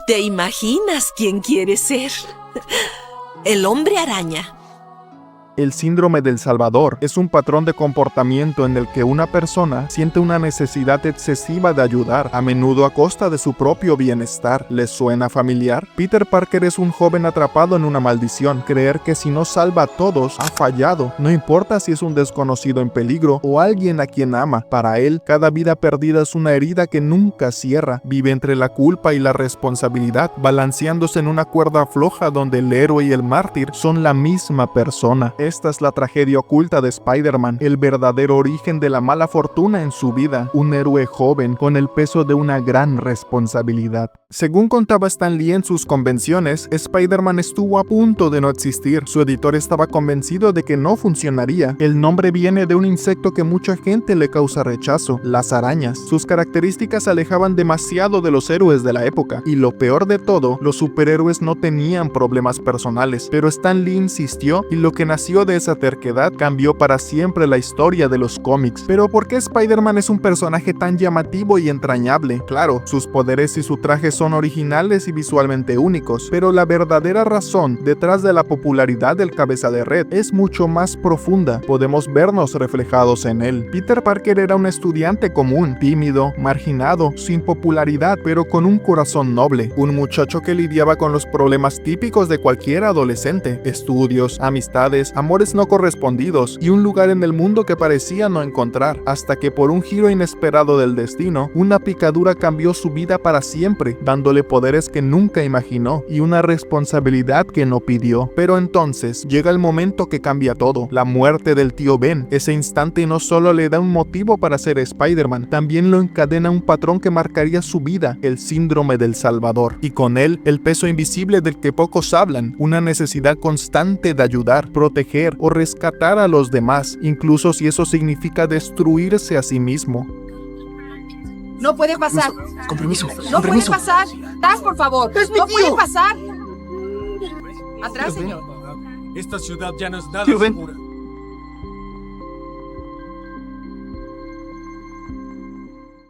¿Te imaginas quién quiere ser? El hombre araña. El síndrome del Salvador es un patrón de comportamiento en el que una persona siente una necesidad excesiva de ayudar, a menudo a costa de su propio bienestar. ¿Les suena familiar? Peter Parker es un joven atrapado en una maldición. Creer que si no salva a todos, ha fallado. No importa si es un desconocido en peligro o alguien a quien ama. Para él, cada vida perdida es una herida que nunca cierra. Vive entre la culpa y la responsabilidad, balanceándose en una cuerda floja donde el héroe y el mártir son la misma persona. Esta es la tragedia oculta de Spider-Man, el verdadero origen de la mala fortuna en su vida, un héroe joven con el peso de una gran responsabilidad. Según contaba Stan Lee en sus convenciones, Spider-Man estuvo a punto de no existir. Su editor estaba convencido de que no funcionaría. El nombre viene de un insecto que mucha gente le causa rechazo, las arañas. Sus características se alejaban demasiado de los héroes de la época, y lo peor de todo, los superhéroes no tenían problemas personales, pero Stan Lee insistió y lo que nació de esa terquedad cambió para siempre la historia de los cómics. Pero ¿por qué Spider-Man es un personaje tan llamativo y entrañable? Claro, sus poderes y su traje son originales y visualmente únicos, pero la verdadera razón detrás de la popularidad del Cabeza de Red es mucho más profunda. Podemos vernos reflejados en él. Peter Parker era un estudiante común, tímido, marginado, sin popularidad, pero con un corazón noble. Un muchacho que lidiaba con los problemas típicos de cualquier adolescente: estudios, amistades, amores no correspondidos y un lugar en el mundo que parecía no encontrar, hasta que por un giro inesperado del destino, una picadura cambió su vida para siempre, dándole poderes que nunca imaginó y una responsabilidad que no pidió. Pero entonces llega el momento que cambia todo, la muerte del tío Ben. Ese instante no solo le da un motivo para ser Spider-Man, también lo encadena un patrón que marcaría su vida, el síndrome del Salvador, y con él el peso invisible del que pocos hablan, una necesidad constante de ayudar, proteger o rescatar a los demás, incluso si eso significa destruirse a sí mismo. No puede pasar. Con permiso. No puede pasar. Atrás, por favor. ¡Es mi no tío! puede pasar. Atrás, señor. Esta ciudad ya no es nada Tío Ben. segura.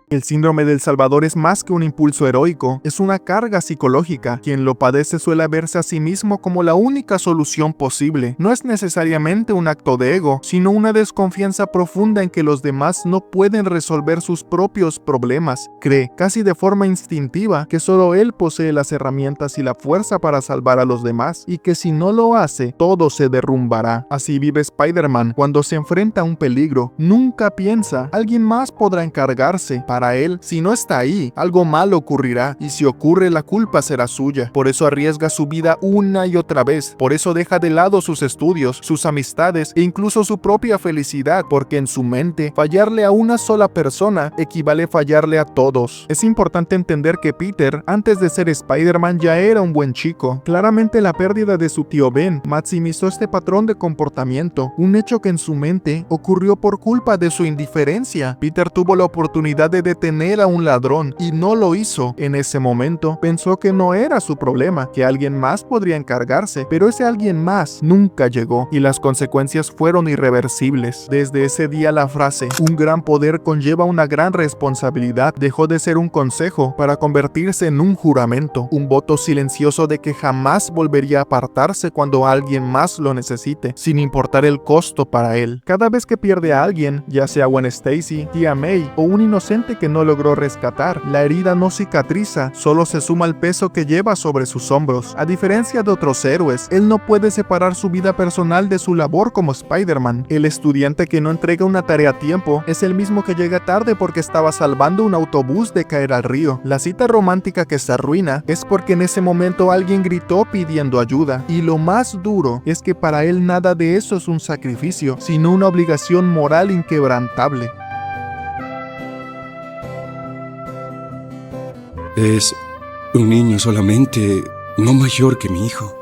El síndrome del Salvador es más que un impulso heroico, es una carga psicológica. Quien lo padece suele verse a sí mismo como la única solución posible. No es necesariamente un acto de ego, sino una desconfianza profunda en que los demás no pueden resolver sus propios problemas. Cree, casi de forma instintiva, que solo él posee las herramientas y la fuerza para salvar a los demás, y que si no lo hace, todo se derrumbará. Así vive Spider-Man cuando se enfrenta a un peligro. Nunca piensa, alguien más podrá encargarse. Para él, si no está ahí, algo malo ocurrirá, y si ocurre, la culpa será suya. Por eso arriesga su vida una y otra vez. Por eso deja de lado sus estudios, sus amistades e incluso su propia felicidad, porque en su mente, fallarle a una sola persona equivale a fallarle a todos. Es importante entender que Peter, antes de ser Spider-Man, ya era un buen chico. Claramente la pérdida de su tío Ben maximizó este patrón de comportamiento, un hecho que en su mente ocurrió por culpa de su indiferencia. Peter tuvo la oportunidad de detener a un ladrón y no lo hizo. En ese momento pensó que no era su problema, que alguien más podría encargarse, pero ese alguien más nunca llegó y las consecuencias fueron irreversibles. Desde ese día la frase "un gran poder conlleva una gran responsabilidad" dejó de ser un consejo para convertirse en un juramento, un voto silencioso de que jamás volvería a apartarse cuando alguien más lo necesite, sin importar el costo para él. Cada vez que pierde a alguien, ya sea Gwen Stacy, tía May o un inocente que no logró rescatar, la herida no cicatriza, solo se suma el peso que lleva sobre sus hombros. A diferencia de otros héroes, él no puede separar su vida personal de su labor como Spider-Man. El estudiante que no entrega una tarea a tiempo es el mismo que llega tarde porque estaba salvando un autobús de caer al río. La cita romántica que se arruina es porque en ese momento alguien gritó pidiendo ayuda. Y lo más duro es que para él nada de eso es un sacrificio, sino una obligación moral inquebrantable. Es un niño solamente, no mayor que mi hijo.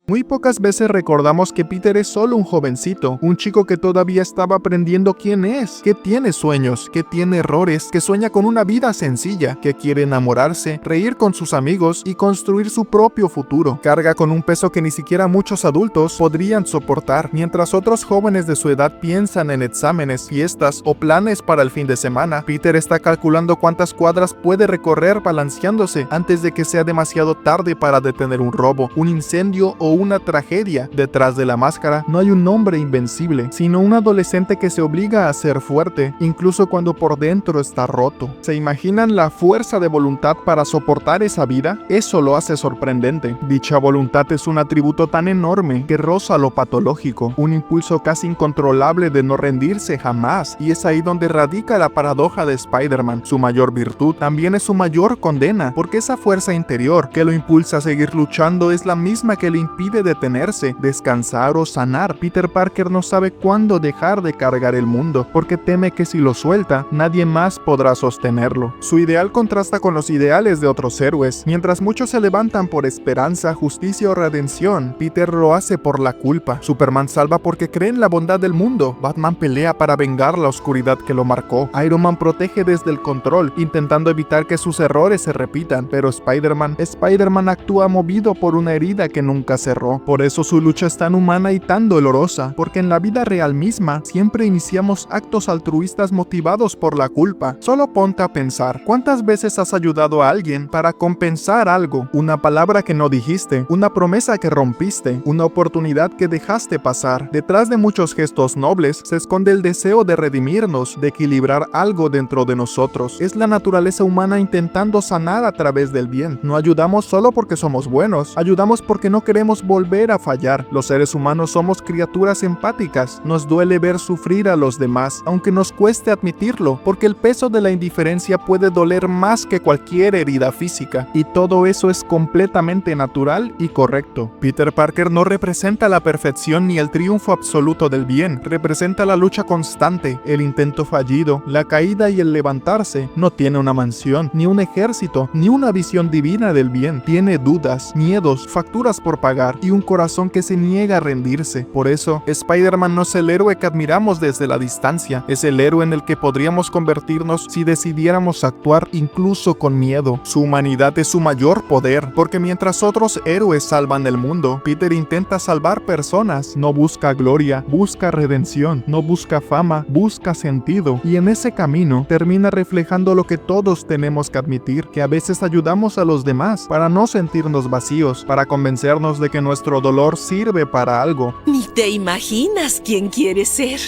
Muy pocas veces recordamos que Peter es solo un jovencito, un chico que todavía estaba aprendiendo quién es, que tiene sueños, que tiene errores, que sueña con una vida sencilla, que quiere enamorarse, reír con sus amigos y construir su propio futuro. Carga con un peso que ni siquiera muchos adultos podrían soportar, mientras otros jóvenes de su edad piensan en exámenes, fiestas o planes para el fin de semana. Peter está calculando cuántas cuadras puede recorrer balanceándose antes de que sea demasiado tarde para detener un robo, un incendio o una tragedia. Detrás de la máscara no hay un hombre invencible, sino un adolescente que se obliga a ser fuerte, incluso cuando por dentro está roto. ¿Se imaginan la fuerza de voluntad para soportar esa vida? Eso lo hace sorprendente. Dicha voluntad es un atributo tan enorme que roza lo patológico, un impulso casi incontrolable de no rendirse jamás, y es ahí donde radica la paradoja de Spider-Man. Su mayor virtud también es su mayor condena, porque esa fuerza interior que lo impulsa a seguir luchando es la misma que le impide detenerse, descansar o sanar. Peter Parker no sabe cuándo dejar de cargar el mundo, porque teme que si lo suelta, nadie más podrá sostenerlo. Su ideal contrasta con los ideales de otros héroes. Mientras muchos se levantan por esperanza, justicia o redención, Peter lo hace por la culpa. Superman salva porque cree en la bondad del mundo. Batman pelea para vengar la oscuridad que lo marcó. Iron Man protege desde el control, intentando evitar que sus errores se repitan. Pero Spider-Man actúa movido por una herida que nunca cerró. Por eso su lucha es tan humana y tan dolorosa, porque en la vida real misma siempre iniciamos actos altruistas motivados por la culpa. Solo ponte a pensar, ¿cuántas veces has ayudado a alguien para compensar algo? Una palabra que no dijiste, una promesa que rompiste, una oportunidad que dejaste pasar. Detrás de muchos gestos nobles se esconde el deseo de redimirnos, de equilibrar algo dentro de nosotros. Es la naturaleza humana intentando sanar a través del bien. No ayudamos solo porque somos buenos, ayudamos porque no queremos volver a fallar. Los seres humanos somos criaturas empáticas. Nos duele ver sufrir a los demás, aunque nos cueste admitirlo, porque el peso de la indiferencia puede doler más que cualquier herida física, y todo eso es completamente natural y correcto. Peter Parker no representa la perfección ni el triunfo absoluto del bien, representa la lucha constante, el intento fallido, la caída y el levantarse. No tiene una mansión, ni un ejército, ni una visión divina del bien. Tiene dudas, miedos, facturas por pagar y un corazón que se niega a rendirse. Por eso, Spider-Man no es el héroe que admiramos desde la distancia, es el héroe en el que podríamos convertirnos si decidiéramos actuar incluso con miedo. Su humanidad es su mayor poder, porque mientras otros héroes salvan el mundo, Peter intenta salvar personas. No busca gloria, busca redención, no busca fama, busca sentido, y en ese camino termina reflejando lo que todos tenemos que admitir, que a veces ayudamos a los demás para no sentirnos vacíos, para convencernos de que nuestro dolor sirve para algo. Ni te imaginas quién quiere ser.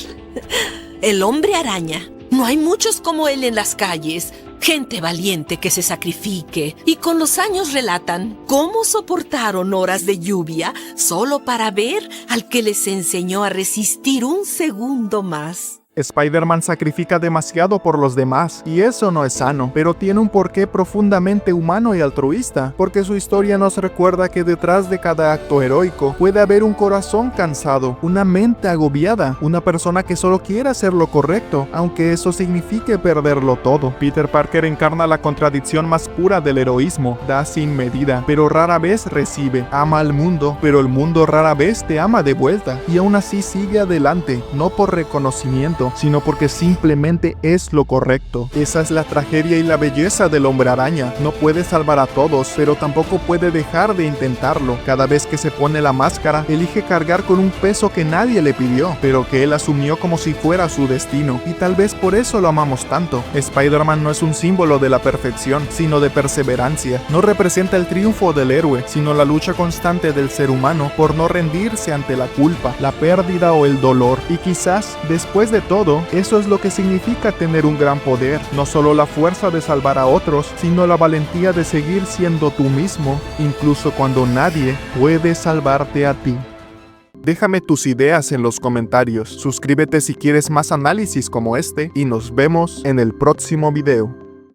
El hombre araña. No hay muchos como él en las calles. Gente valiente que se sacrifique. Y con los años relatan cómo soportaron horas de lluvia solo para ver al que les enseñó a resistir un segundo más. Spider-Man sacrifica demasiado por los demás, y eso no es sano, pero tiene un porqué profundamente humano y altruista, porque su historia nos recuerda que detrás de cada acto heroico puede haber un corazón cansado, una mente agobiada, una persona que solo quiere hacer lo correcto, aunque eso signifique perderlo todo. Peter Parker encarna la contradicción más pura del heroísmo: da sin medida, pero rara vez recibe, ama al mundo, pero el mundo rara vez te ama de vuelta, y aún así sigue adelante, no por reconocimiento, sino porque simplemente es lo correcto. Esa es la tragedia y la belleza del hombre araña. No puede salvar a todos, pero tampoco puede dejar de intentarlo. Cada vez que se pone la máscara, elige cargar con un peso que nadie le pidió, pero que él asumió como si fuera su destino, y tal vez por eso lo amamos tanto. Spider-Man no es un símbolo de la perfección, sino de perseverancia. No representa el triunfo del héroe, sino la lucha constante del ser humano por no rendirse ante la culpa, la pérdida o el dolor. Y quizás, después de todo, eso es lo que significa tener un gran poder, no solo la fuerza de salvar a otros, sino la valentía de seguir siendo tú mismo, incluso cuando nadie puede salvarte a ti. Déjame tus ideas en los comentarios, suscríbete si quieres más análisis como este, y nos vemos en el próximo video.